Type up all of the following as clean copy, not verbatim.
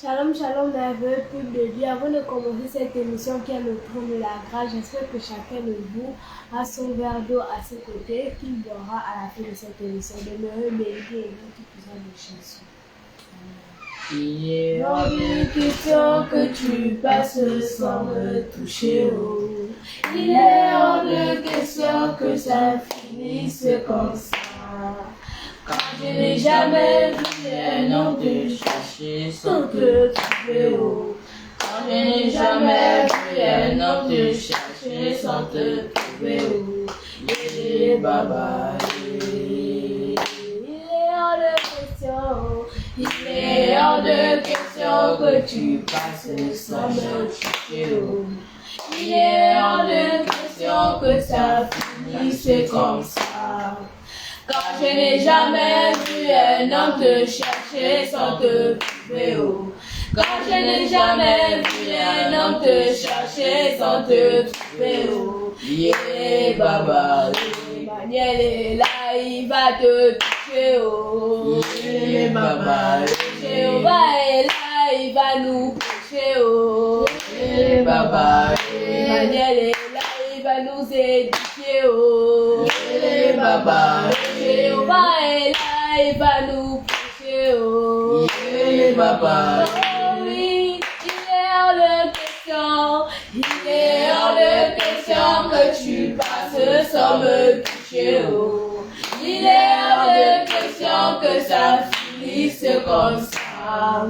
Shalom, shalom, merveilleux peuple de Dieu. Avant de commencer cette émission qui est le trône de la grâce, j'espère que chacun de vous a son verre d'eau à ses côtés, qu'il boira à la fin de cette émission. Demeurez bénis et vous tout puissant de Jésus. Il est hors de question que tu passes sans me toucher. Oh. Il est hors de question que ça finisse comme ça. Quand je n'ai jamais vu un homme te chercher sans te trouver. Oh. Quand je n'ai jamais vu un homme te chercher sans te trouver. Oh. Il est baba. Il est hors de question que tu passes sans me toucher. Oh. Il est hors de question que ça finisse comme ça. Quand je n'ai jamais vu un homme te chercher sans te trouver. Oh. Quand je n'ai jamais vu un homme te chercher sans te trouver. Oh. Yeah, baba. Emmanuel est là, il va te toucher. Oh. Yeah, baba. Jéhovah est là, il va nous prêcher. Oh. Yeah, baba. Emmanuel est là, il va nous édifier. Oh. Yeah, baba. Jéhovah est là, il va nous prêcher. Oh. Yeah, baba. Oh oui, il est hors de question. Il est hors de question que tu passes sans me toucher. Oh. Il est hors de question que ça finisse comme ça.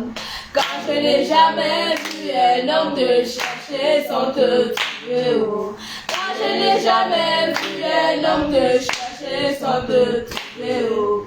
Quand je n'ai jamais vu un homme te chercher sans te trouver. Oh. Quand je n'ai jamais vu un homme te chercher sans te trouver. Oh.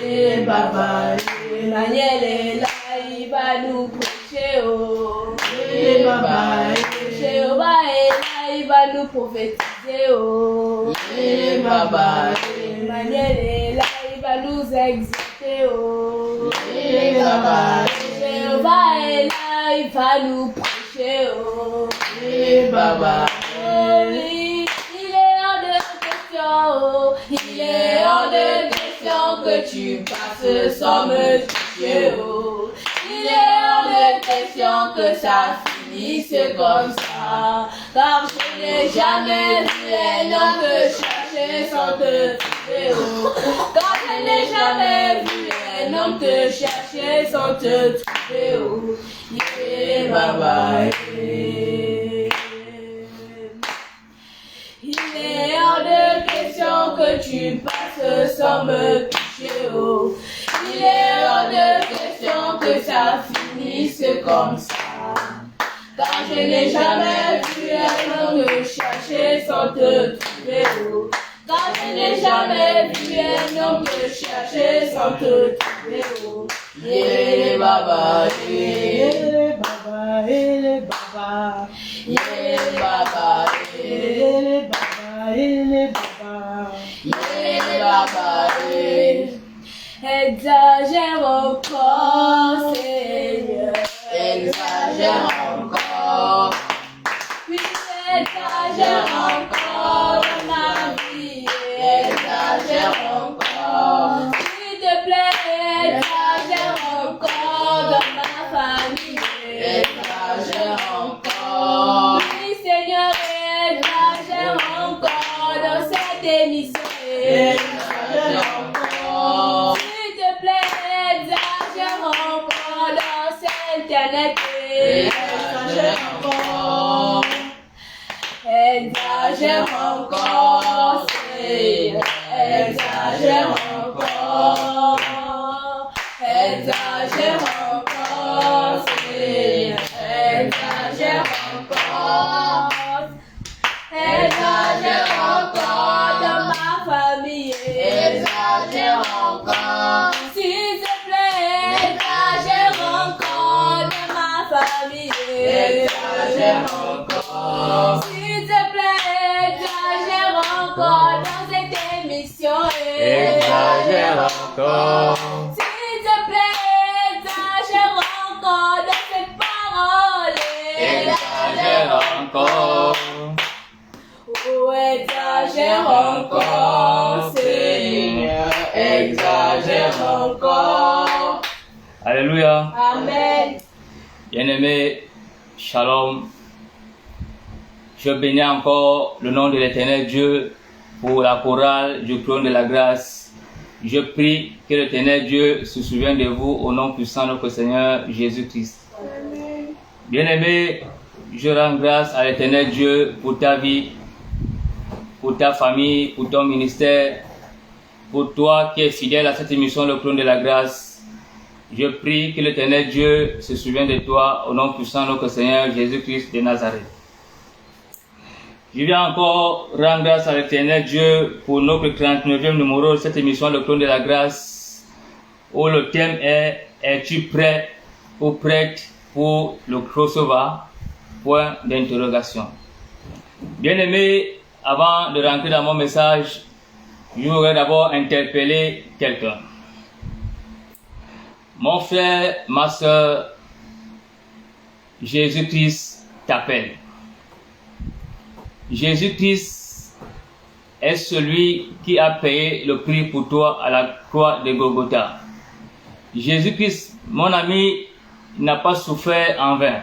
Yeah, baba, Emmanuel est là, il va nous prêcher. Oh. Yeah, baba, Jéhovah est là, il va nous prophétiser. Oh. Yeah, baba, Emmanuel est là, il va nous exalter. Oh. Yeah, baba, Jéhovah est là, il va nous prêcher. Oh. Yeah, baba, oh oui, il est hors de question. Oh. Il est hors de question que tu passes sans me toucher. Oh. Il est hors de question que ça finisse comme ça. Car je n'ai jamais vu un homme te chercher sans te trouver. Oh. Car je n'ai jamais vu un homme te chercher sans te trouver. Oh. Yeah, baba, yeah. Il est hors de question que tu passes sans me toucher. Oh. Il est hors de question que ça finisse comme ça. Car je n'ai jamais vu un homme te chercher sans te trouver. Oh. Car je n'ai jamais vu un homme te chercher sans te trouver. Oh. Yeah, baba, yeah, baba, yeah, baba, yeah, baba, yeah, baba, yeah, baba, yeah, baba, yeah. Exagère encore, Seigneur, exagère encore. Puis exagère encore dans ma vie, exagère encore. S'il te plaît, exagère encore dans ma famille, exagère encore. Oui, Seigneur, exagère encore dans cette émission, exagère encore. S'il te plaît, exagère encore dans cet internet, exagère encore. Exagère encore, Seigneur, exagère encore. Exagère encore, Seigneur, exagère encore. Exagère encore dans ma famille, exagère encore. S'il te plaît, exagère encore dans ma famille, exagère encore. S'il te plaît, exagère encore dans cette émission, exagère encore. S'il te plaît, exagère encore dans cette parole, Exagère encore. Oh, exagère encore, Seigneur, exagère encore. Alléluia. Amen. Bien-aimé, Shalom. Je bénis encore le nom de l'Éternel Dieu pour la chorale du trône de la grâce. Je prie que l'Éternel Dieu se souvienne de vous au nom puissant de notre Seigneur Jésus-Christ. Bien-aimé, je rends grâce à l'Éternel Dieu pour ta vie, pour ta famille, pour ton ministère, pour toi qui es fidèle à cette émission, le trône de la grâce. Je prie que l'Éternel Dieu se souvienne de toi au nom puissant de notre Seigneur Jésus-Christ de Nazareth. Je viens encore rendre grâce à l'Éternel Dieu pour notre 39e numéro de cette émission, le trône de la grâce, où le thème est « Es-tu prêt ou prête pour le crossover ?» Point d'interrogation. Bien-aimé, avant de rentrer dans mon message, je voudrais d'abord interpeller quelqu'un. Mon frère, ma soeur, Jésus-Christ t'appelle. Jésus-Christ est celui qui a payé le prix pour toi à la croix de Golgotha. Jésus-Christ, mon ami, n'a pas souffert en vain.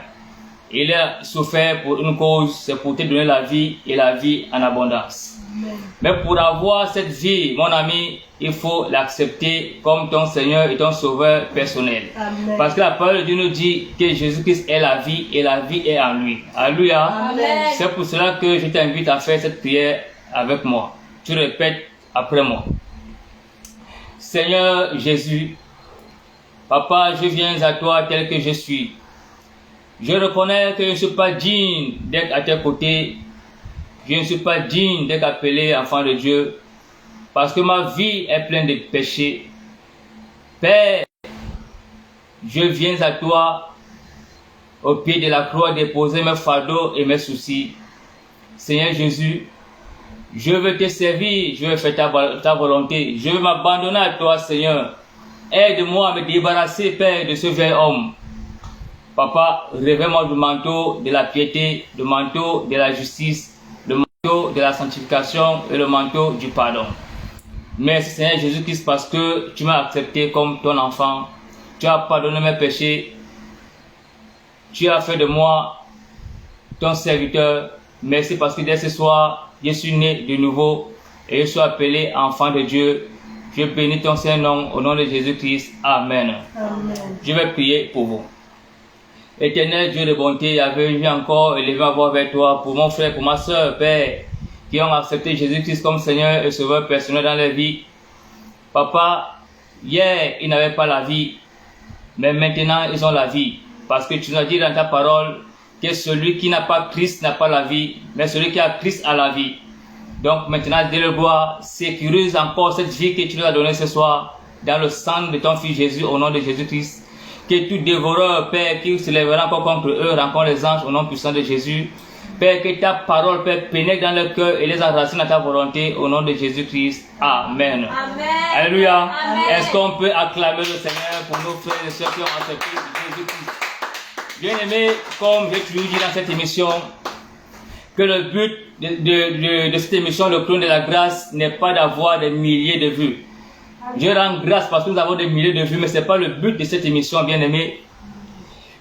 Il a souffert pour une cause, c'est pour te donner la vie et la vie en abondance. Amen. Mais pour avoir cette vie, mon ami, il faut l'accepter comme ton Seigneur et ton Sauveur personnel. Amen. Parce que la parole de Dieu nous dit que Jésus-Christ est la vie et la vie est en lui. Alléluia. Amen. C'est pour cela que je t'invite à faire cette prière avec moi. Tu répètes après moi. Seigneur Jésus, Papa, je viens à toi tel que je suis. Je reconnais que je ne suis pas digne d'être à tes côtés. Je ne suis pas digne d'être appelé enfant de Dieu. Parce que ma vie est pleine de péchés. Père, je viens à toi au pied de la croix déposer mes fardeaux et mes soucis. Seigneur Jésus, je veux te servir, je veux faire ta volonté. Je veux m'abandonner à toi, Seigneur. Aide-moi à me débarrasser, Père, de ce vieil homme. Papa, revêt-moi du manteau de la piété, le manteau de la justice, le manteau de la sanctification et le manteau du pardon. Merci Seigneur Jésus-Christ parce que tu m'as accepté comme ton enfant. Tu as pardonné mes péchés. Tu as fait de moi ton serviteur. Merci parce que dès ce soir, je suis né de nouveau et je suis appelé enfant de Dieu. Je bénis ton Saint-Nom au nom de Jésus-Christ. Amen. Amen. Je vais prier pour vous. Éternel Dieu de bonté, Yahvé, je viens encore élever ma voix vers toi pour mon frère, pour ma soeur, Père, qui ont accepté Jésus-Christ comme Seigneur et Sauveur personnel dans leur vie. Papa, hier, ils n'avaient pas la vie, mais maintenant, ils ont la vie. Parce que tu nous as dit dans ta parole que celui qui n'a pas Christ n'a pas la vie, mais celui qui a Christ a la vie. Donc maintenant, dès le bois, sécurise encore cette vie que tu nous as donnée ce soir dans le sang de ton Fils Jésus, au nom de Jésus-Christ. Que tout dévoreur, Père, qui se lèvera encore contre eux, rencontre les anges au nom puissant de Jésus. Père, que ta parole, Père, pénètre dans leur cœur et les enracine à ta volonté au nom de Jésus-Christ. Amen. Amen. Alléluia. Amen. Est-ce qu'on peut acclamer le Seigneur pour nos frères et sœurs qui ont accepté Jésus-Christ? Bien-aimés, comme j'ai toujours dit dans cette émission, que le but de cette émission, le trône de la grâce, n'est pas d'avoir des milliers de vues. Je rends grâce parce que nous avons des milliers de vues, mais ce n'est pas le but de cette émission, bien-aimés.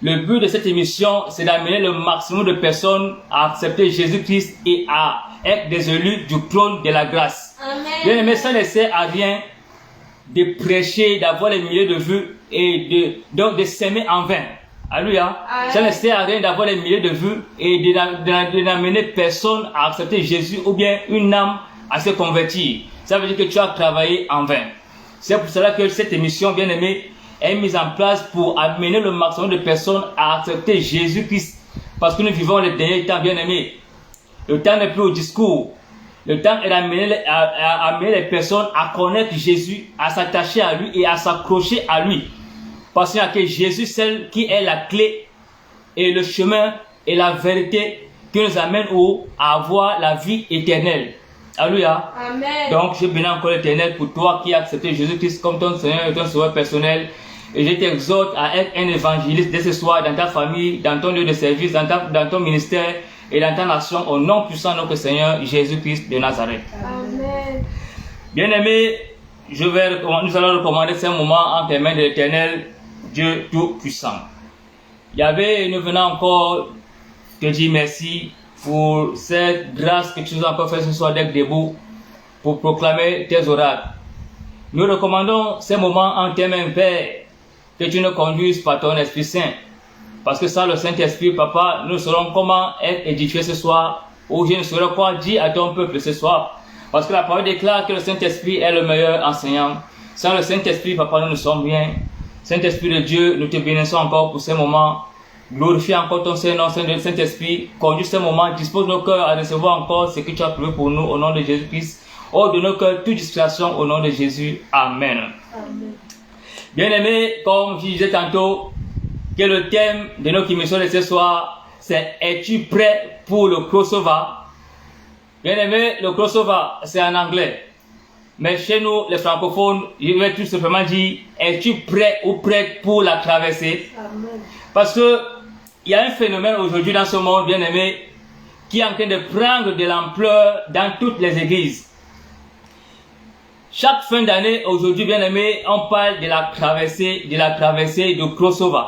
Le but de cette émission, c'est d'amener le maximum de personnes à accepter Jésus-Christ et à être des élus du trône de la grâce. Bien-aimés, ça ne sert à rien de prêcher, d'avoir les milliers de vues et donc de s'aimer en vain. Alléluia. Ça ne sert à rien d'avoir les milliers de vues et de n'amener personne à accepter Jésus ou bien une âme à se convertir. Ça veut dire que tu as travaillé en vain. C'est pour cela que cette émission, bien aimée, est mise en place pour amener le maximum de personnes à accepter Jésus-Christ. Parce que nous vivons les derniers temps, bien aimés. Le temps n'est plus au discours. Le temps est d'amener les personnes à connaître Jésus, à s'attacher à lui et à s'accrocher à lui. Parce qu'il y a que Jésus, celle qui est la clé et le chemin et la vérité qui nous amène à avoir la vie éternelle. Alléluia. Amen. Donc, je bénis encore l'Éternel pour toi qui as accepté Jésus-Christ comme ton Seigneur et ton Sauveur personnel. Et je t'exhorte à être un évangéliste dès ce soir dans ta famille, dans ton lieu de service, dans ton ministère et dans ta nation, au nom puissant de notre Seigneur Jésus-Christ de Nazareth. Amen. Bien-aimés, nous allons recommander ce moment entre les mains de l'Éternel, Dieu Tout-Puissant. Yahvé, nous venons encore te dire merci pour cette grâce que tu nous as encore fait ce soir d'être debout pour proclamer tes oracles. Nous recommandons ces moments en tes mains, Père, que tu nous conduises par ton Esprit Saint. Parce que sans le Saint-Esprit, Papa, nous saurons comment être édifiés ce soir, ou je ne saurais quoi dire à ton peuple ce soir. Parce que la parole déclare que le Saint-Esprit est le meilleur enseignant. Sans le Saint-Esprit, Papa, nous ne sommes rien. Saint-Esprit de Dieu, nous te bénissons encore pour ces moments. Glorifie encore ton Saint-Nom, Saint-Esprit. Conduis ces moments, dispose nos cœurs à recevoir encore ce que tu as prévu pour nous au nom de Jésus-Christ. Hors de nos cœurs toute distraction au nom de Jésus. Amen. Amen. Bien-aimés, comme je disais tantôt, que le thème de notre émission de ce soir, c'est es-tu prêt pour le crossover? Bien-aimés, le crossover, c'est en anglais. Mais chez nous, les francophones, je vais tout simplement dire, es-tu prêt ou prête pour la traversée? Amen. Parce que il y a un phénomène aujourd'hui dans ce monde, bien-aimé, qui est en train de prendre de l'ampleur dans toutes les églises. Chaque fin d'année, aujourd'hui, bien-aimé, on parle de la traversée de crossover.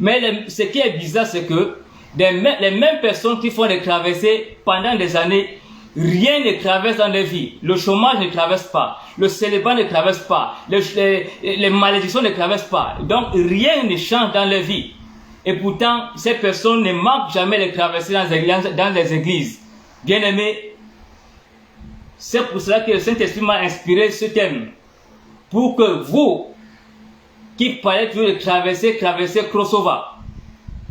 Mais ce qui est bizarre, c'est que les mêmes personnes qui font des traversées pendant des années, rien ne traverse dans leur vie. Le chômage ne traverse pas, le célibat ne traverse pas, les malédictions ne traversent pas. Donc rien ne change dans leur vie. Et pourtant, ces personnes ne manquent jamais les traversées dans les églises. Bien-aimés, c'est pour cela que le Saint-Esprit m'a inspiré ce thème. Pour que vous, qui parlez toujours de traverser crossover,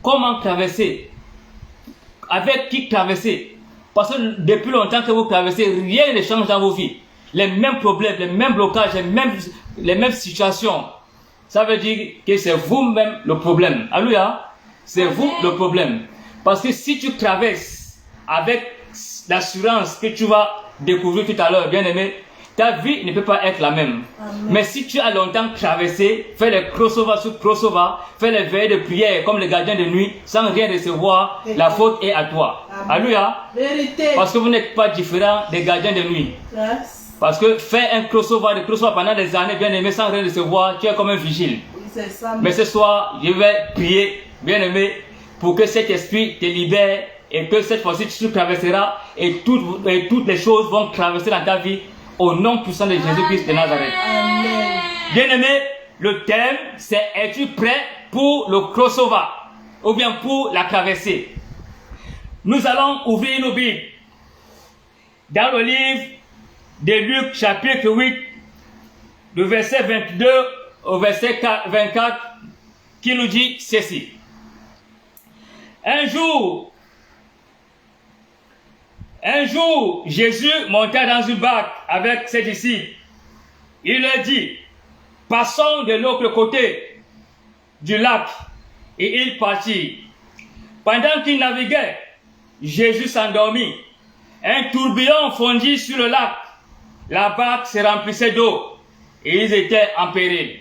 comment traverser? Avec qui traverser? Parce que depuis longtemps que vous traversez, rien ne change dans vos vies. Les mêmes problèmes, les mêmes blocages, les mêmes situations. Ça veut dire que c'est vous-même le problème. Alléluia. C'est vous le problème. Parce que si tu traverses avec l'assurance que tu vas découvrir tout à l'heure, bien aimé, ta vie ne peut pas être la même. Amen. Mais si tu as longtemps traversé, fait les crossover sur crossover, fait les veillées de prière comme les gardiens de nuit, sans rien recevoir, la faute est à toi. Alléluia. Vérité. Parce que vous n'êtes pas différent des gardiens de nuit. Yes. Parce que faire un crossover pendant des années, bien aimé, sans rien recevoir, tu es comme un vigile. Oui, c'est ça. Mais ce soir, je vais prier, bien aimé, pour que cet esprit te libère et que cette fois-ci tu traverseras et toutes les choses vont traverser dans ta vie au nom puissant de Jésus-Christ de Nazareth. Amen. Bien aimé, le thème c'est es-tu prêt pour le crossover ou bien pour la traversée? Nous allons ouvrir nos Bibles dans le livre de Luc chapitre 8, le verset 22 au verset 24 qui nous dit ceci. Un jour, Jésus monta dans une barque avec ses disciples. Il leur dit, passons de l'autre côté du lac, et il partit. Pendant qu'il naviguait, Jésus s'endormit. Un tourbillon fondit sur le lac. La barque se remplissait d'eau, et ils étaient en péril.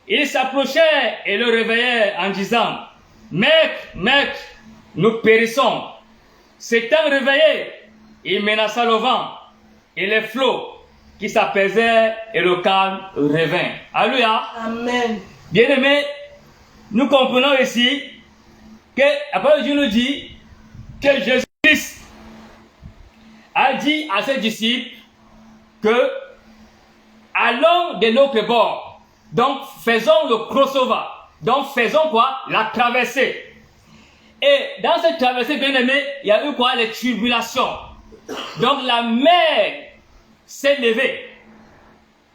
Ils s'approchèrent et le réveillèrent en disant, Maître, nous périssons. S'étant réveillé, il menaça le vent et les flots qui s'apaisèrent et le calme revint. Alléluia. Amen. Bien-aimés, nous comprenons ici que la parole de Dieu nous dit que Jésus-Christ a dit à ses disciples que allons de l'autre bord. Donc faisons le crossover. Donc faisons quoi? La traversée. Et dans cette traversée, bien aimé, il y a eu quoi? Les tribulations. Donc la mer s'est levée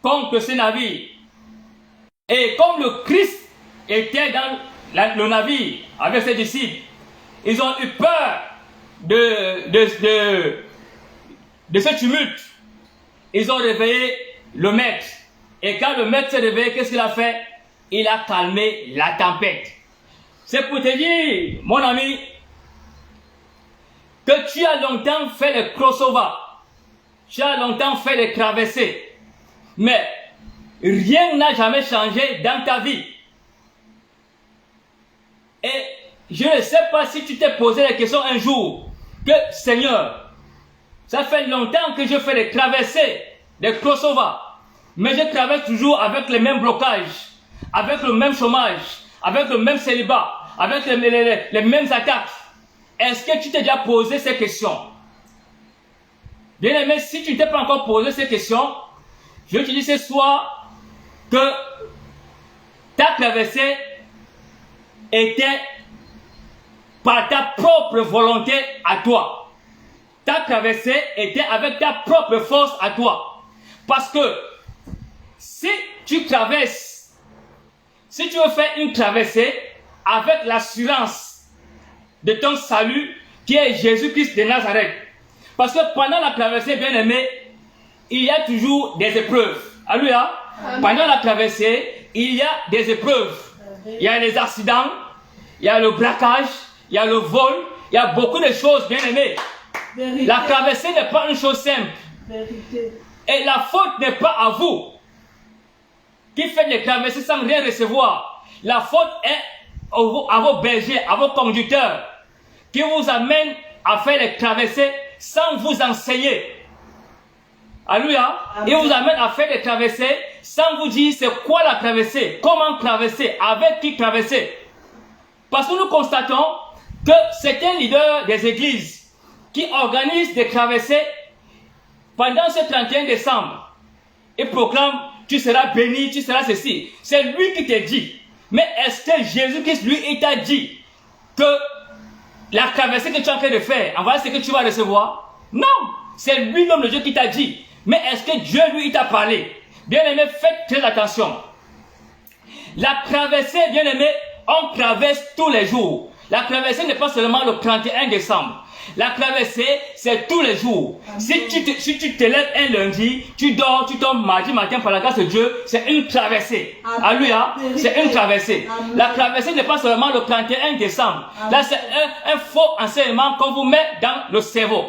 contre ce navire. Et comme le Christ était dans le navire avec ses disciples, ils ont eu peur de ce tumulte. Ils ont réveillé le maître. Et quand le maître s'est réveillé, qu'est-ce qu'il a fait? Il a calmé la tempête. C'est pour te dire, mon ami, que tu as longtemps fait le crossover. Tu as longtemps fait les traversées. Mais rien n'a jamais changé dans ta vie. Et je ne sais pas si tu t'es posé la question un jour, que Seigneur, ça fait longtemps que je fais les traversées, des crossovers, mais je traverse toujours avec les mêmes blocages, avec le même chômage, avec le même célibat, avec les mêmes attaques. Est-ce que tu t'es déjà posé ces questions? Bien-aimé, si tu ne t'es pas encore posé ces questions, je te dis ce soir que ta traversée était par ta propre volonté à toi. Ta traversée était avec ta propre force à toi. Parce que si tu traverses, si tu veux faire une traversée avec l'assurance de ton salut qui est Jésus-Christ de Nazareth. Parce que pendant la traversée, bien aimé, il y a toujours des épreuves. Alléluia. Pendant la traversée, il y a des épreuves. Il y a les accidents, il y a le braquage, il y a le vol, il y a beaucoup de choses, bien aimé. La traversée n'est pas une chose simple. Et la faute n'est pas à vous qui faites les traversées sans rien recevoir. La faute est à vos bergers, à vos conducteurs qui vous amènent à faire les traversées sans vous enseigner. Alléluia. Ils vous amènent à faire les traversées sans vous dire c'est quoi la traversée, comment traverser, avec qui traverser. Parce que nous constatons que certains leaders des églises qui organisent des traversées pendant ce 31 décembre, ils proclament tu seras béni, tu seras ceci. C'est lui qui t'a dit. Mais est-ce que Jésus-Christ, lui, il t'a dit que la traversée que tu es en train de faire, en voilà ce que tu vas recevoir? Non, c'est lui, l'homme de Dieu, qui t'a dit. Mais est-ce que Dieu, lui, il t'a parlé? Bien-aimé, faites très attention. La traversée, bien-aimé, on traverse tous les jours. La traversée n'est pas seulement le 31 décembre. La traversée, c'est tous les jours. Si tu te lèves un lundi, tu dors, tu tombes mardi matin par la grâce de Dieu, c'est une traversée. Alléluia, c'est une traversée. La traversée n'est pas seulement le 31 décembre. Là, c'est un faux enseignement qu'on vous met dans le cerveau.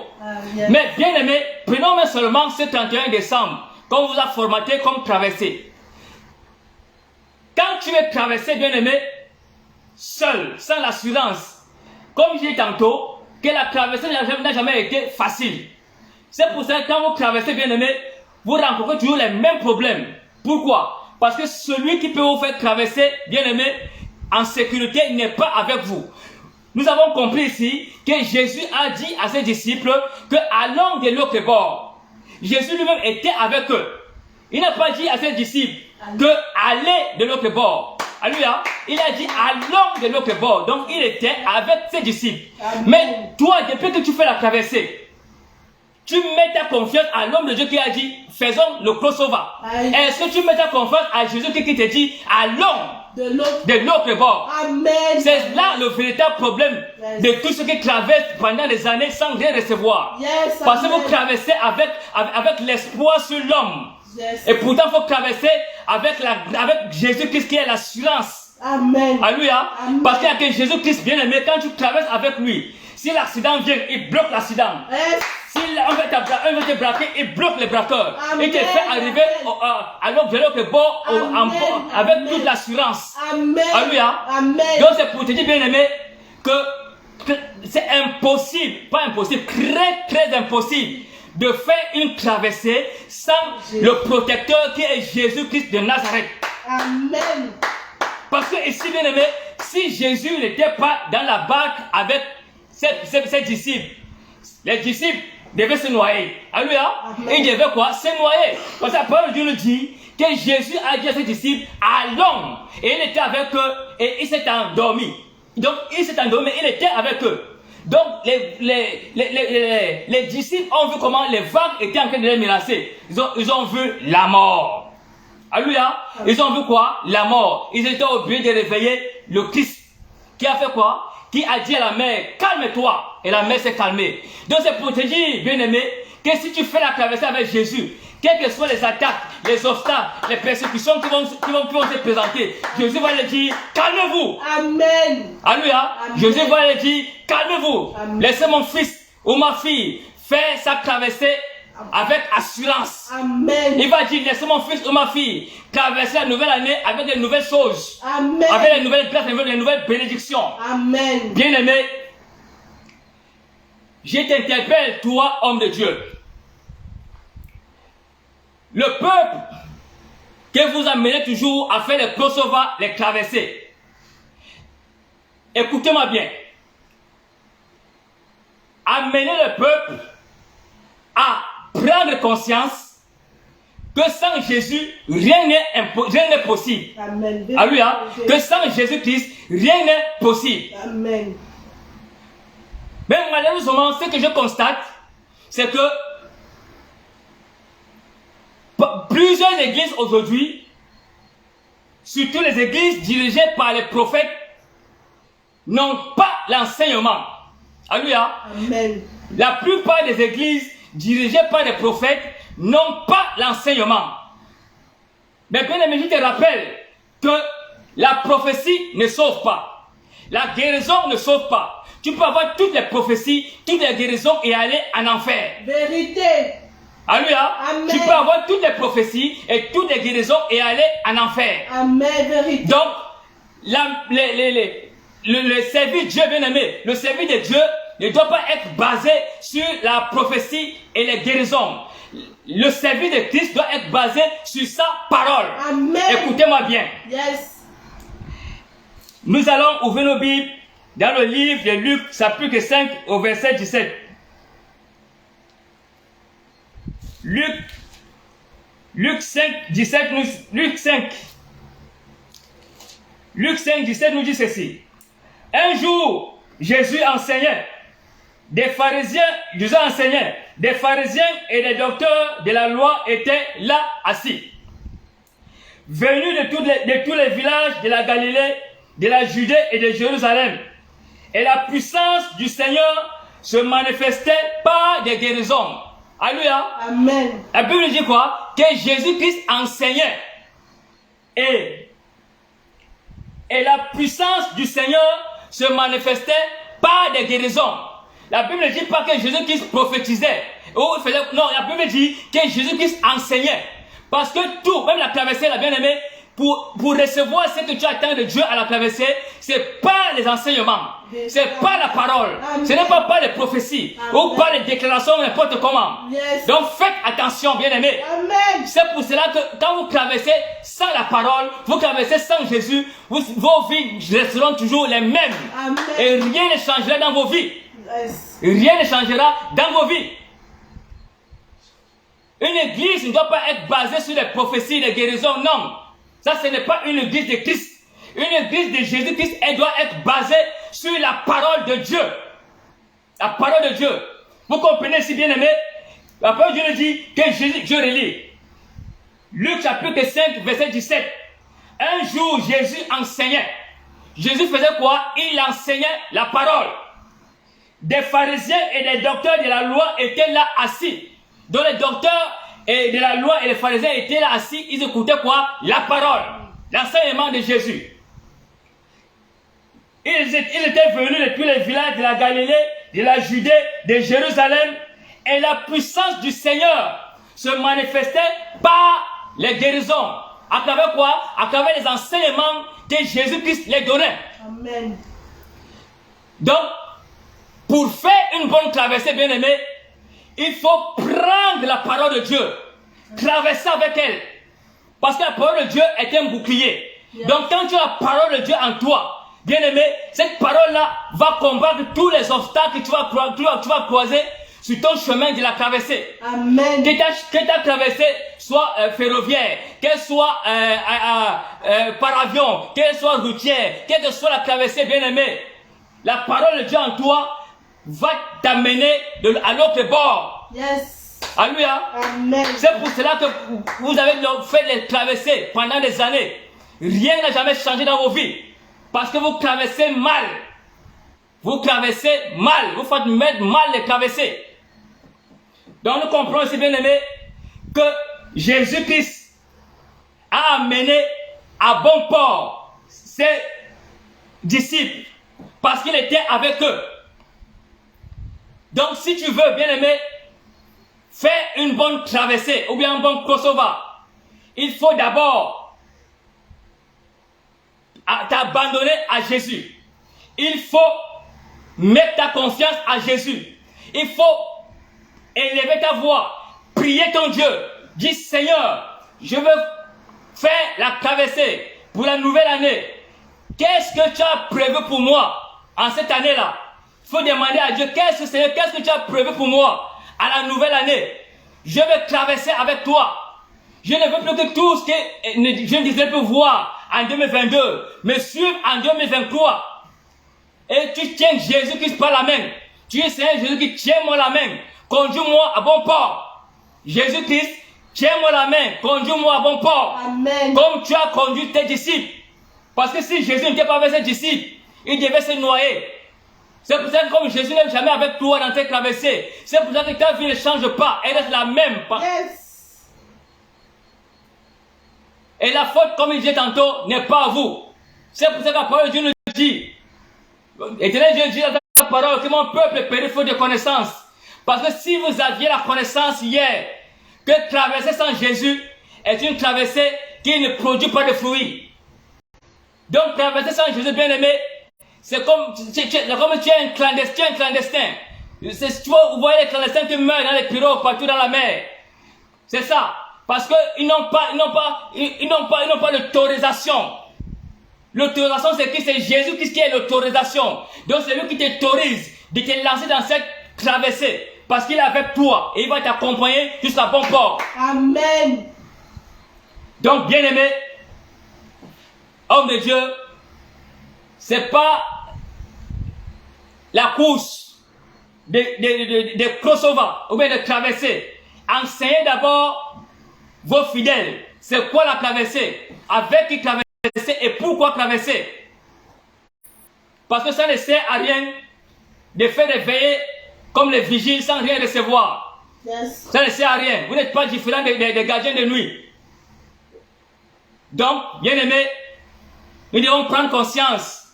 Mais bien aimé, prenons même seulement ce 31 décembre qu'on vous a formaté comme traversée. Quand tu es traversé, bien aimé, seul, sans l'assurance, comme je dis tantôt, que la traversée n'a jamais été facile. C'est pour ça que quand vous traversez, bien aimé, vous rencontrez toujours les mêmes problèmes. Pourquoi? Parce que celui qui peut vous faire traverser, bien aimé, en sécurité n'est pas avec vous. Nous avons compris ici que Jésus a dit à ses disciples que allons de l'autre bord. Jésus lui-même était avec eux. Il n'a pas dit à ses disciples que allez de l'autre bord. Alléluia. Il a dit allons de l'autre bord. Donc il était avec ses disciples. Amen. Mais toi, depuis que tu fais la traversée, tu mets ta confiance à l'homme de Dieu qui a dit faisons le crossover. Est-ce que tu mets ta confiance à Jésus qui te dit allons de l'autre bord? Amen. C'est là le véritable problème de tous ceux qui traversent pendant des années sans rien recevoir. Parce que vous traversez avec l'espoir sur l'homme. Et pourtant, il faut traverser avec Jésus-Christ qui est l'assurance. Amen. Alléluia. Parce qu'il y a que Jésus-Christ bien aimé, quand tu traverses avec lui, si l'accident vient, il bloque l'accident. Si on veut te braquer, il bloque les braqueurs. Il te fait arriver à l'autre bord avec toute l'assurance. Alléluia. Donc c'est pour te dire bien aimé que c'est impossible, pas impossible, très très impossible de faire une traversée sans le protecteur qui est Jésus-Christ de Nazareth. Amen. Parce que ici, bien aimé, si Jésus n'était pas dans la barque avec ses disciples, les disciples devaient se noyer. Alléluia. Ils devaient quoi? Se noyer. Parce que la parole de Dieu nous dit que Jésus a dit à ses disciples, allons. Et il était avec eux et il s'est endormi. Donc il s'est endormi, il était avec eux. Donc les disciples ont vu comment les vagues étaient en train de les menacer. Ils ont vu la mort. Alléluia. Ils ont vu quoi? La mort. Ils étaient obligés de réveiller le Christ. Qui a fait quoi? Qui a dit à la mer, calme-toi. Et la mer s'est calmée. Donc c'est pour te dire, bien aimé, que si tu fais la traversée avec Jésus, quelles que soient les attaques, les obstacles, les persécutions qui vont se présenter, Jésus va leur dire, calmez-vous. Amen. Alléluia. Jésus va leur dire, calmez-vous. Laissez mon fils ou ma fille faire sa traversée avec assurance. Amen. Il va dire, laissez mon fils ou ma fille traverser la nouvelle année avec de nouvelles choses. Amen. Avec de nouvelles grâces, de nouvelles bénédictions. Amen. Bien aimé, je t'interpelle, toi, homme de Dieu. Le peuple que vous amenez toujours à faire les crossover, les traversées, écoutez-moi bien, amener le peuple à prendre conscience que sans Jésus, rien n'est possible. Amen. Alléluia. Que sans Jésus-Christ, rien n'est possible. Amen. Mais malheureusement, ce que je constate, c'est que plusieurs églises aujourd'hui, surtout les églises dirigées par les prophètes, n'ont pas l'enseignement. Alléluia. Amen. La plupart des églises dirigées par les prophètes n'ont pas l'enseignement. Mais bien aimé, je te rappelle que la prophétie ne sauve pas. La guérison ne sauve pas. Tu peux avoir toutes les prophéties, toutes les guérisons et aller en enfer. Vérité. Alléluia. Amen. Tu peux avoir toutes les prophéties et toutes les guérisons et aller en enfer. Amen. Vérité. Donc, le service de Dieu, bien aimé, le service de Dieu ne doit pas être basé sur la prophétie et les guérisons. Le service de Christ doit être basé sur sa parole. Amen. Écoutez-moi bien. Yes. Nous allons ouvrir nos Bibles dans le livre de Luc, chapitre 5, au verset 17. Luc 5, 17 nous dit ceci. Un jour, Jésus enseignait. Des pharisiens et des docteurs de la loi étaient là assis. Venus de tous les villages de la Galilée, de la Judée et de Jérusalem. Et la puissance du Seigneur se manifestait par des guérisons. Alléluia. Amen. La Bible dit quoi? Que Jésus-Christ enseignait. Et la puissance du Seigneur se manifestait par des guérisons. La Bible ne dit pas que Jésus-Christ prophétisait. Non, la Bible dit que Jésus-Christ enseignait. Parce que tout, même la traversée, la bien-aimée, pour recevoir ce que tu attends de Dieu à la traversée, c'est pas les enseignements, c'est pas la parole, Amen. ce n'est pas les prophéties, Amen. ou pas les déclarations, n'importe comment. Yes. Donc faites attention, bien-aimés. Amen. C'est pour cela que quand vous traversez sans la parole, vous traversez sans Jésus, vos vies resteront toujours les mêmes. Amen. Et rien ne changera dans vos vies. Yes. Rien ne changera dans vos vies. Une église ne doit pas être basée sur les prophéties, les guérisons, non. Ça, ce n'est pas une église de Christ. Une église de Jésus-Christ, elle doit être basée sur la parole de Dieu. La parole de Dieu. Vous comprenez si bien aimé? La parole de Dieu nous dit que Jésus, je relis. Luc chapitre 5, verset 17. Un jour, Jésus enseignait. Jésus faisait quoi? Il enseignait la parole. Des pharisiens et des docteurs de la loi étaient là assis. Donc les docteurs et de la loi et les pharisiens étaient là assis. Ils écoutaient quoi? La parole. L'enseignement de Jésus. Ils étaient venus depuis les villages de la Galilée, de la Judée, de Jérusalem. Et la puissance du Seigneur se manifestait par les guérisons. À travers quoi? À travers les enseignements que Jésus-Christ les donnait. Amen. Donc, pour faire une bonne traversée, bien aimé, il faut prendre la parole de Dieu, traverser avec elle. Parce que la parole de Dieu est un bouclier. Yes. Donc, quand tu as la parole de Dieu en toi, bien aimé, cette parole-là va combattre tous les obstacles que tu vas croiser sur ton chemin de la traversée. Amen. Que ta traversée soit ferroviaire, qu'elle soit par avion, qu'elle soit routière, quelle que soit la traversée, bien aimé, la parole de Dieu en toi va t'amener à l'autre bord. Yes. Alléluia. Amen. C'est pour cela que vous avez fait les traversées pendant des années. Rien n'a jamais changé dans vos vies. Parce que vous traversez mal. Vous traversez mal. Vous faites mettre mal les traversées. Donc nous comprenons aussi, bien aimé, que Jésus-Christ a amené à bon port ses disciples. Parce qu'il était avec eux. Donc si tu veux, bien aimé, faire une bonne traversée ou bien un bon crossover, il faut d'abord t'abandonner à Jésus. Il faut mettre ta confiance à Jésus. Il faut élever ta voix, prier ton Dieu. Dis Seigneur, je veux faire la traversée pour la nouvelle année. Qu'est-ce que tu as prévu pour moi? en cette année-là, il faut demander à Dieu, qu'est-ce que tu as prévu pour moi à la nouvelle année? Je vais traverser avec toi. Je ne veux plus que tout ce que je ne disais plus voir en 2022, mais suivre en 2023. Et tu tiens Jésus-Christ par la main. Tu es Seigneur Jésus-Christ, tiens-moi la main. Conduis-moi à bon port. Jésus-Christ, tiens-moi la main. Conduis-moi à bon port. Amen. Comme tu as conduit tes disciples. Parce que si Jésus n'était pas avec ses disciples, il devait se noyer. C'est pour ça que comme Jésus n'est jamais avec toi dans tes traversées, c'est pour ça que ta vie ne change pas. Elle reste la même. Yes. Et la faute, comme il disait tantôt, n'est pas à vous. C'est pour ça que la parole de Dieu nous dit. Éternel Dieu dit dans ta parole que mon peuple périt faute de connaissance. Parce que si vous aviez la connaissance hier, que traverser sans Jésus est une traversée qui ne produit pas de fruits. Donc traverser sans Jésus, bien aimé, c'est comme tu es un clandestin. Tu vois, vous voyez les clandestins qui meurent dans les pirogues, partout dans la mer. C'est ça. Parce qu'ils n'ont pas l'autorisation. L'autorisation, c'est qui? C'est Jésus qui est l'autorisation. Donc c'est lui qui t'autorise de te lancer dans cette traversée. Parce qu'il est avec toi et il va t'accompagner jusqu'à bon port. Amen. Donc, bien aimé, homme de Dieu, c'est pas la course de crossover ou bien de traversée. Enseignez d'abord vos fidèles. C'est quoi la traversée? Avec qui traverser et pourquoi traverser? Parce que ça ne sert à rien de faire des veillées comme les vigiles sans rien recevoir. Yes. Ça ne sert à rien. Vous n'êtes pas différent des gardiens de nuit. Donc, bien aimé, nous devons prendre conscience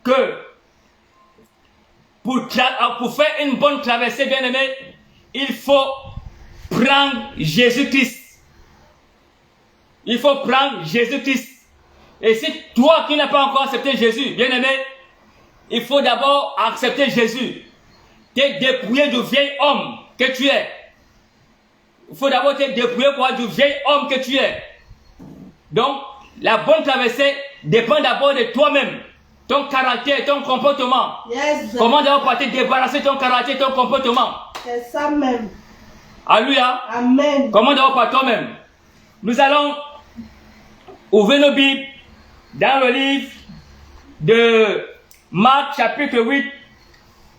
que pour faire une bonne traversée, bien aimé, il faut prendre Jésus-Christ. Il faut prendre Jésus-Christ. Et si toi qui n'as pas encore accepté Jésus, bien aimé, il faut d'abord accepter Jésus. Te dépouiller du vieil homme que tu es. Il faut d'abord te dépouiller du vieil homme que tu es. Donc, la bonne traversée dépend d'abord de toi-même. Ton caractère, ton comportement. Yes. Comment d'abord te débarrasser de ton caractère, ton comportement. C'est ça même. Alléluia. Amen. Comment d'abord par toi-même. Nous allons ouvrir nos Bibles dans le livre de Marc chapitre 8,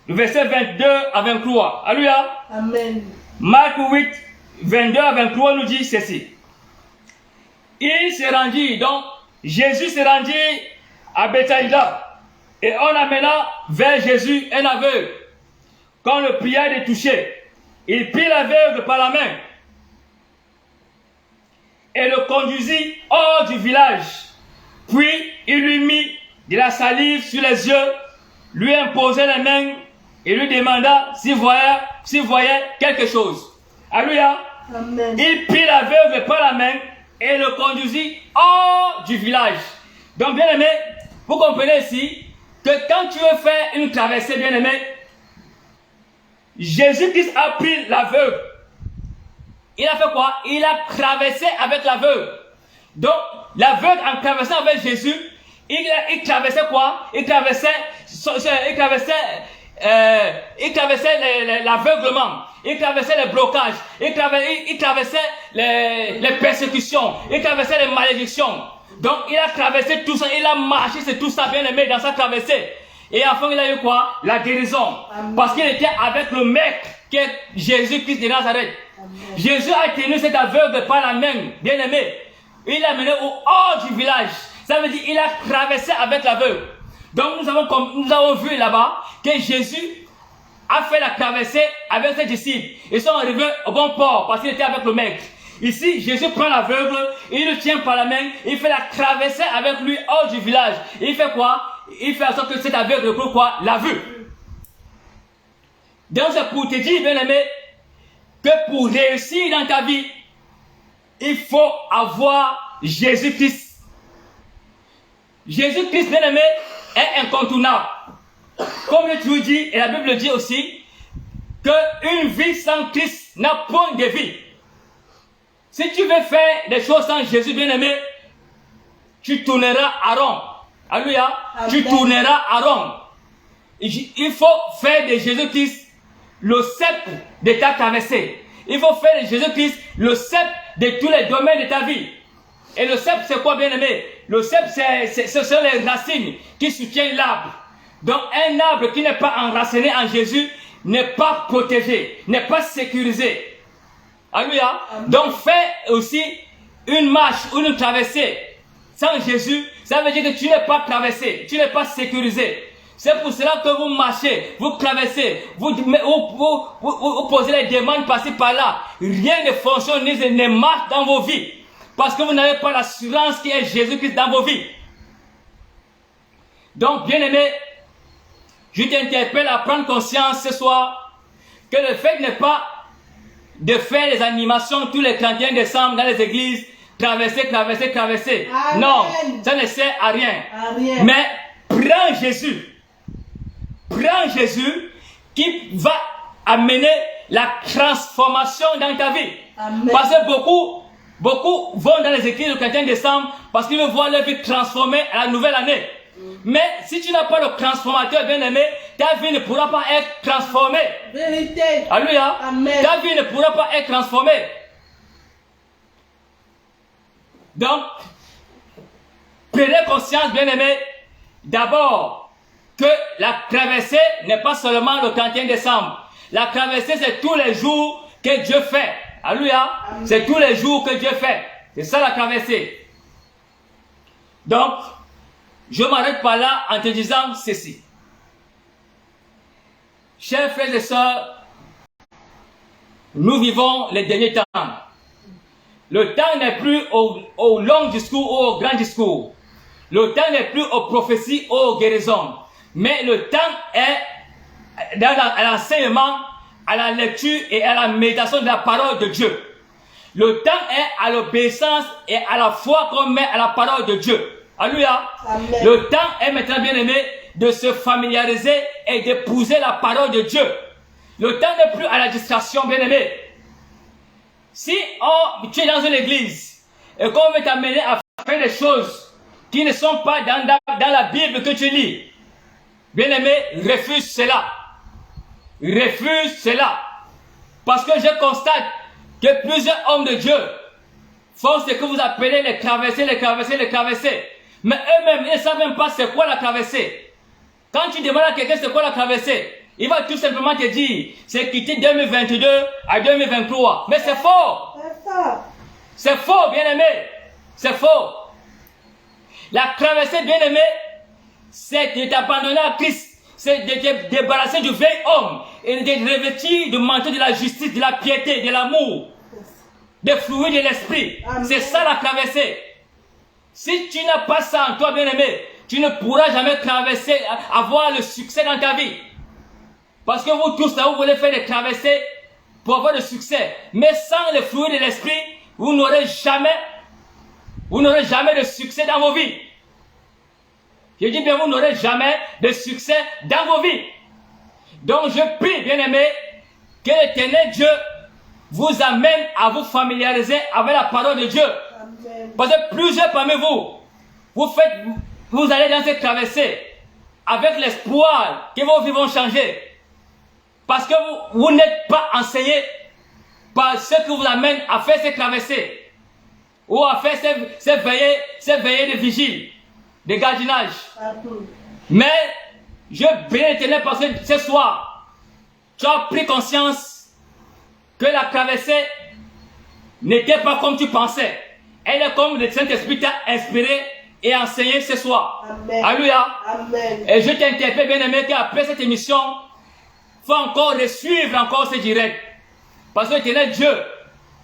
verset 22 à 23. Alléluia. Amen. Marc 8, 22 à 23 nous dit ceci. Il se rendit, donc Jésus se rendit à Bethsaïda et on amena vers Jésus un aveugle qu'on le pria de toucher. Il prit l'aveugle par la main et le conduisit hors du village. Puis il lui mit de la salive sur les yeux, lui imposait les mains et lui demanda s'il voyait quelque chose. Alléluia. Amen. Il prit l'aveugle par la main et le conduisit hors du village. Donc, bien aimé, vous comprenez ici que quand tu veux faire une traversée, bien aimé, Jésus-Christ a pris l'aveugle. Il a fait quoi? Il a traversé avec l'aveugle. Donc, l'aveugle, en traversant avec Jésus, il traversait quoi? Il traversait l'aveuglement, il traversait les blocages, il traversait les persécutions, il traversait les malédictions. Donc il a traversé tout ça, il a marché sur tout ça, bien aimé, dans sa traversée. Et enfin il a eu quoi? La guérison. Amen. Parce qu'il était avec le maître qui est Jésus-Christ de Nazareth. Amen. Jésus a tenu cet aveugle par la main, bien aimé. Il l'a mené au hors du village. Ça veut dire qu'il a traversé avec l'aveugle. Donc nous avons vu là-bas que Jésus a fait la traversée avec ses disciples. Ils sont arrivés au bon port parce qu'il était avec le maître. Ici, Jésus prend l'aveugle, il le tient par la main, il fait la traversée avec lui hors du village. Il fait quoi? Il fait en sorte que cet aveugle l'a vu. Donc c'est pour te dire, bien aimé, que pour réussir dans ta vie, il faut avoir Jésus-Christ. Jésus-Christ, bien aimé, est incontournable. Comme je vous dis, et la Bible dit aussi, qu'une vie sans Christ n'a point de vie. Si tu veux faire des choses sans Jésus, bien aimé, tu tourneras à rond. Alléluia. Amen. Tu tourneras à Rome. Il faut faire de Jésus-Christ le sceptre de ta traversée. Il faut faire de Jésus-Christ le sceptre de tous les domaines de ta vie. Et le sceptre, c'est quoi, bien aimé? Le sceptre, ce sont les racines qui soutiennent l'arbre. Donc, un arbre qui n'est pas enraciné en Jésus n'est pas protégé, n'est pas sécurisé. Alléluia. Donc, fais aussi une marche ou une traversée sans Jésus. Ça veut dire que tu n'es pas traversé, tu n'es pas sécurisé. C'est pour cela que vous marchez, vous traversez, vous posez les demandes par-ci par-là. Rien ne fonctionne ni ne marche dans vos vies. Parce que vous n'avez pas l'assurance qui est Jésus-Christ dans vos vies. Donc, bien aimé, je t'interpelle à prendre conscience ce soir que le fait n'est pas de faire les animations tous les 31 décembre dans les églises, traverser. Amen. Non, ça ne sert à rien. À rien. Mais prends Jésus. Prends Jésus qui va amener la transformation dans ta vie. Amen. Parce que beaucoup vont dans les églises le 31 décembre parce qu'ils veulent voir leur vie transformée à la nouvelle année. Mais si tu n'as pas le transformateur bien-aimé, ta vie ne pourra pas être transformée. Vérité. Alléluia. Amen. Ta vie ne pourra pas être transformée. Donc, prenez conscience, bien-aimé, d'abord, que la traversée n'est pas seulement le 31 décembre. La traversée, c'est tous les jours que Dieu fait. Alléluia. C'est tous les jours que Dieu fait. C'est ça la traversée. Donc, je m'arrête par là en te disant ceci. Chers frères et sœurs, nous vivons les derniers temps. Le temps n'est plus au long discours ou au grand discours. Le temps n'est plus aux prophéties ou aux guérisons. Mais le temps est à l'enseignement, à la lecture et à la méditation de la parole de Dieu. Le temps est à l'obéissance et à la foi qu'on met à la parole de Dieu. Alléluia. Amen. Le temps est maintenant, bien aimé, de se familiariser et d'épouser la parole de Dieu. Le temps n'est plus à la distraction, bien aimé. Si tu es dans une église et qu'on veut t'amener à faire des choses qui ne sont pas dans la Bible que tu lis, bien aimé, refuse cela. Refuse cela. Parce que je constate que plusieurs hommes de Dieu font ce que vous appelez les traversées. Mais eux-mêmes, ils ne savent même pas c'est quoi la traversée. Quand tu demandes à quelqu'un c'est quoi la traversée, il va tout simplement te dire, c'est quitter 2022 à 2023. Mais c'est faux. C'est faux, bien-aimé. C'est faux. La traversée, bien-aimé, c'est de t'abandonner à Christ. C'est de te débarrasser du vieil homme et de te revêtir du manteau de la justice, de la piété, de l'amour, des fruits de l'esprit. C'est ça la traversée. Si tu n'as pas ça en toi, bien-aimé, tu ne pourras jamais traverser, avoir le succès dans ta vie. Parce que vous tous là, vous voulez faire des traversées pour avoir le succès. Mais sans les fruits de l'esprit, vous n'aurez jamais de succès dans vos vies. Je dis bien, vous n'aurez jamais de succès dans vos vies. Donc je prie, bien-aimé, que l'Éternel Dieu vous amène à vous familiariser avec la parole de Dieu. Amen. Parce que plusieurs parmi vous allez dans cette traversée avec l'espoir que vos vies vont changer. Parce que vous n'êtes pas enseigné par ce qui vous amène à faire cette traversée. Ou à faire ces veillées de vigile, de gardinage. Mais je bénis l'Éternel parce que ce soir, tu as pris conscience que la traversée n'était pas comme tu pensais. Elle est comme le Saint-Esprit t'a inspiré et enseigné ce soir. Amen. Alléluia. Amen. Et je t'interpelle, bien aimé, qu'après cette émission, il faut encore suivre encore ce direct. Parce que l'Éternel Dieu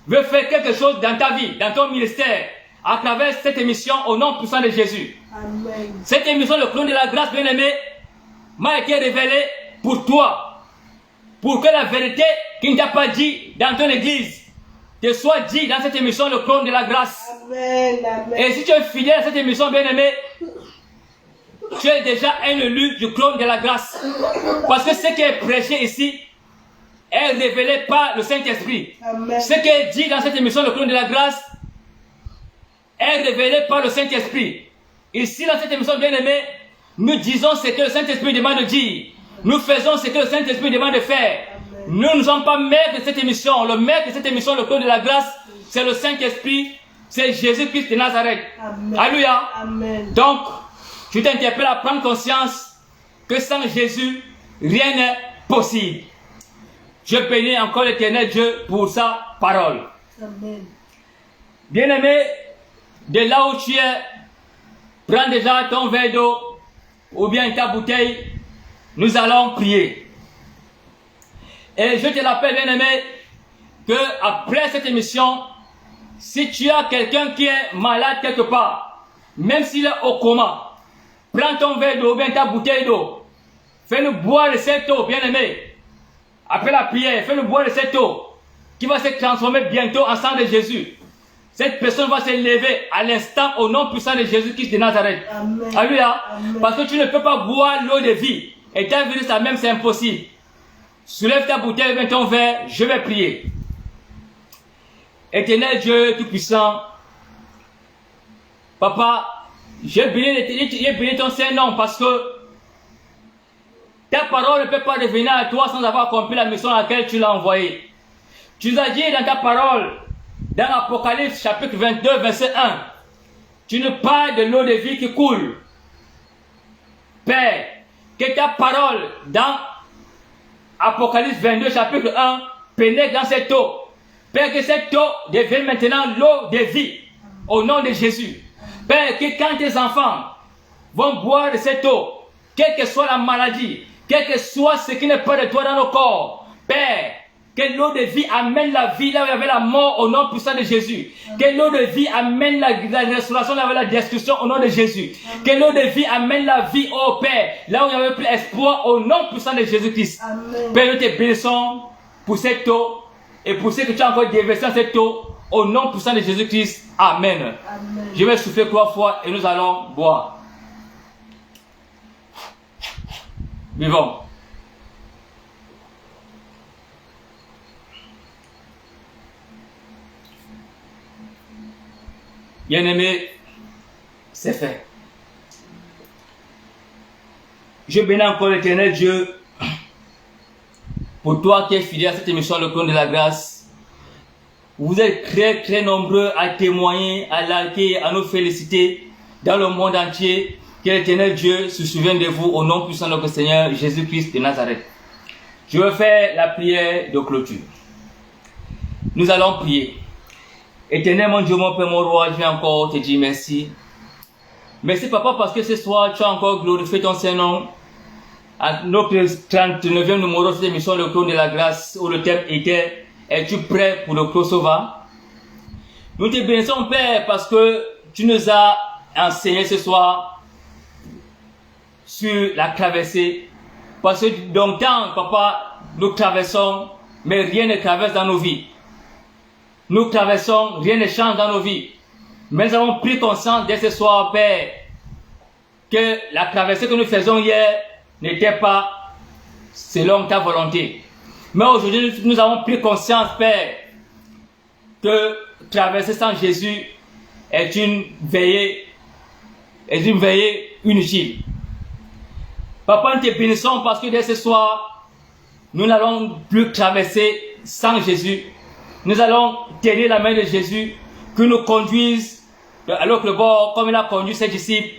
veut faire quelque chose dans ta vie, dans ton ministère, à travers cette émission au nom puissant de Jésus. Amen. Cette émission, le clone de la grâce, bien aimé, m'a été révélée pour toi. Pour que la vérité qui ne t'a pas dit dans ton église te soit dit dans cette émission, le clone de la grâce. Amen. Amen. Et si tu es fidèle à cette émission, bien aimé, tu es déjà un élu du clone de la grâce. Parce que ce qui est prêché ici est révélé par le Saint-Esprit. Amen. Ce qui est dit dans cette émission, le clone de la grâce, est révélé par le Saint-Esprit. Ici, dans cette émission, bien-aimés, nous disons ce que le Saint-Esprit demande de dire. Nous faisons ce que le Saint-Esprit demande de faire. Nous ne sommes pas maîtres de cette émission. Le maître de cette émission, le cœur de la grâce, c'est le Saint-Esprit, c'est Jésus-Christ de Nazareth. Amen. Alléluia. Amen. Donc, je t'interpelle à prendre conscience que sans Jésus, rien n'est possible. Je bénis encore l'Éternel Dieu pour sa parole. Amen. Bien-aimé, de là où tu es, prends déjà ton verre d'eau ou bien ta bouteille. Nous allons prier. Et je te rappelle, bien-aimé, que après cette émission, si tu as quelqu'un qui est malade quelque part, même s'il est au coma, prends ton verre d'eau ou bien ta bouteille d'eau. Fais-nous boire de cette eau, bien-aimé. Après la prière, fais-nous boire de cette eau qui va se transformer bientôt en sang de Jésus. Cette personne va se lever à l'instant au nom puissant de Jésus-Christ de Nazareth. Amen. Alléluia. Amen. Parce que tu ne peux pas boire l'eau de vie. Et ta vie ça même, c'est impossible. Soulève ta bouteille, mets ton verre, je vais prier. Éternel Dieu Tout-Puissant, Papa, j'ai béni ton Saint-Nom parce que ta parole ne peut pas revenir à toi sans avoir accompli la mission à laquelle tu l'as envoyée. Tu nous as dit dans ta parole, dans Apocalypse chapitre 22, verset 1, tu nous parles de l'eau de vie qui coule. Père, que ta parole dans Apocalypse 22, chapitre 1, pénètre dans cette eau. Père, que cette eau devienne maintenant l'eau de vie, au nom de Jésus. Père, que quand tes enfants vont boire de cette eau, quelle que soit la maladie, quel que soit ce qui n'est pas de toi dans nos corps, Père, que l'eau de vie amène la vie là où il y avait la mort au nom puissant de Jésus. Que l'eau de vie amène la restauration là où il y avait la destruction au nom de Jésus. Que l'eau de vie amène la vie au Père là où il n'y avait plus espoir au nom puissant de Jésus-Christ. Père, nous te bénissons pour cette eau et pour ce que tu as encore déversé dans cette eau au nom puissant de Jésus-Christ. Amen. Amen. Je vais souffler 3 fois et nous allons boire. Vivons. Bien-aimé, c'est fait. Je bénis encore l'Éternel Dieu pour toi qui es fidèle à cette émission, le Trône de la Grâce. Vous êtes très nombreux à témoigner, à liker, à nous féliciter dans le monde entier. Que l'Éternel Dieu se souvienne de vous au nom puissant de notre Seigneur Jésus-Christ de Nazareth. Je vais faire la prière de clôture. Nous allons prier. Éternel mon Dieu, mon Père, mon Roi, je viens encore te dire merci. Merci Papa parce que ce soir tu as encore glorifié ton Saint-Nom. À notre 39e numéro de cette émission, le Trône de la Grâce, où le thème était « Es-tu prêt pour le crossover ?» Nous te bénissons Père parce que tu nous as enseigné ce soir sur la traversée. Parce que longtemps, Papa, nous traversons, mais rien ne traverse dans nos vies. Nous traversons, rien ne change dans nos vies. Mais nous avons pris conscience dès ce soir, Père, que la traversée que nous faisons hier n'était pas selon ta volonté. Mais aujourd'hui, nous avons pris conscience, Père, que traverser sans Jésus est une veillée inutile. Papa, nous te bénissons parce que dès ce soir, nous n'allons plus traverser sans Jésus. Nous allons tenir la main de Jésus, qui nous conduise à l'autre bord comme il a conduit ses disciples.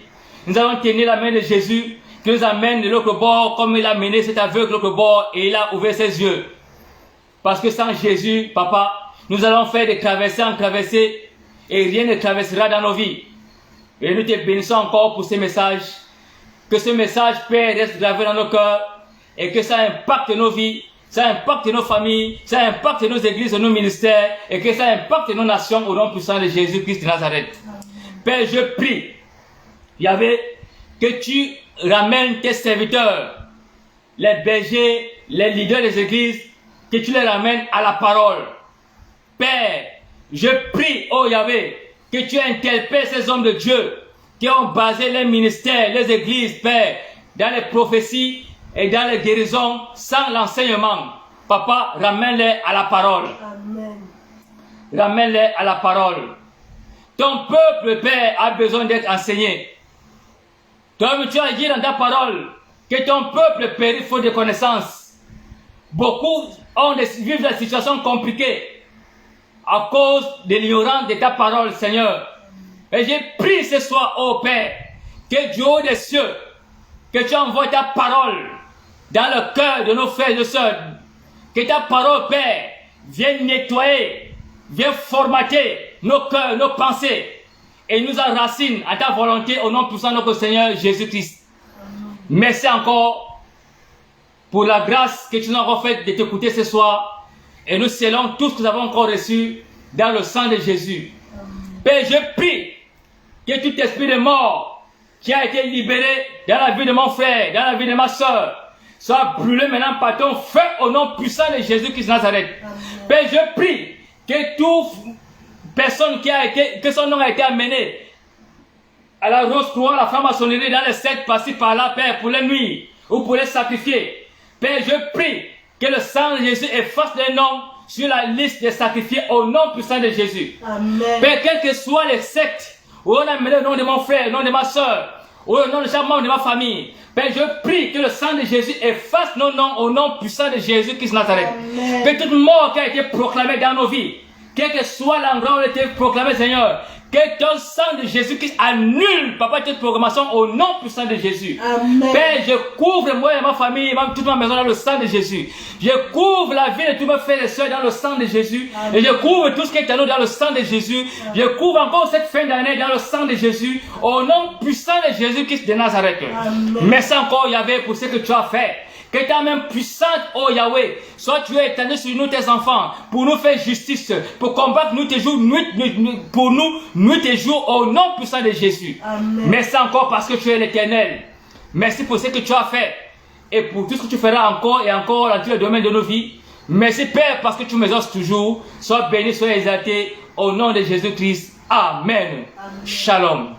Nous allons tenir la main de Jésus, qui nous amène de l'autre bord comme il a mené cet aveugle de l'autre bord et il a ouvert ses yeux. Parce que sans Jésus, Papa, nous allons faire des traversées en traversées et rien ne traversera dans nos vies. Et nous te bénissons encore pour ce message. Que ce message, Père, reste gravé dans nos cœurs et que ça impacte nos vies. Ça impacte nos familles, ça impacte nos églises, nos ministères, et que ça impacte nos nations au nom puissant de Jésus-Christ de Nazareth. Père, je prie, Yahvé, que tu ramènes tes serviteurs, les bergers, les leaders des églises, que tu les ramènes à la parole. Père, je prie, oh Yahvé, que tu interpelles ces hommes de Dieu qui ont basé les ministères, les églises, Père, dans les prophéties, et dans les guérisons, sans l'enseignement. Papa, ramène-les à la parole. Amen. Ramène-les à la parole. Ton peuple, Père, a besoin d'être enseigné. Toi-même, tu as dit dans ta parole que ton peuple périt faute de connaissance. Beaucoup vivent des situations compliquées à cause de l'ignorance de ta parole, Seigneur. Et j'ai prié ce soir, ô Père, que Dieu des cieux, que tu envoies ta parole dans le cœur de nos frères et de sœurs. Que ta parole, Père, vienne nettoyer, vienne formater nos cœurs, nos pensées, et nous enracine à ta volonté au nom puissant de notre Seigneur Jésus-Christ. Merci encore pour la grâce que tu nous as encore faite de t'écouter ce soir, et nous scellons tout ce que nous avons encore reçu dans le sang de Jésus. Père, je prie que tout esprit de mort qui a été libéré dans la vie de mon frère, dans la vie de ma soeur, soit brûlé maintenant par ton feu au nom puissant de Jésus-Christ de Nazareth. Père, je prie que toute personne que son nom a été amené à la rose croix, la franc-maçonnerie, dans les sectes par-ci par-là, Père, pour les nuire ou pour les sacrifier. Père, je prie que le sang de Jésus efface les noms sur la liste des sacrifiés au nom puissant de Jésus. Amen. Père, quelles que soient les sectes où on a amené le nom de mon frère, le nom de ma soeur, ou le nom de chaque membre de ma famille, Père, je prie que le sang de Jésus efface nos noms au nom puissant de Jésus-Christ de Nazareth. Que toute mort qui a été proclamée dans nos vies, quel que soit l'endroit où elle a été proclamée, Seigneur, que ton sang de Jésus-Christ annule, Papa, toute programmation au nom puissant de Jésus. Amen. Père, je couvre moi et ma famille, toute ma maison dans le sang de Jésus. Je couvre la vie de tous mes frères et sœurs dans le sang de Jésus. Amen. Et je couvre tout ce qui est à nous dans le sang de Jésus. Amen. Je couvre encore cette fin d'année dans le sang de Jésus, au nom puissant de Jésus-Christ de Nazareth. Amen. Merci encore, Yahvé, pour ce que tu as fait. Que ta main puissante, oh Yahweh, soit tu es étendu sur nous, tes enfants, pour nous faire justice, pour combattre nous tes jours, pour nous, nuit et jour, au nom puissant de Jésus. Amen. Merci encore parce que tu es l'Éternel. Merci pour ce que tu as fait et pour tout ce que tu feras encore et encore dans tous les domaines de nos vies. Merci Père parce que tu m'exauces toujours. Sois béni, sois exalté au nom de Jésus-Christ. Amen. Amen. Shalom.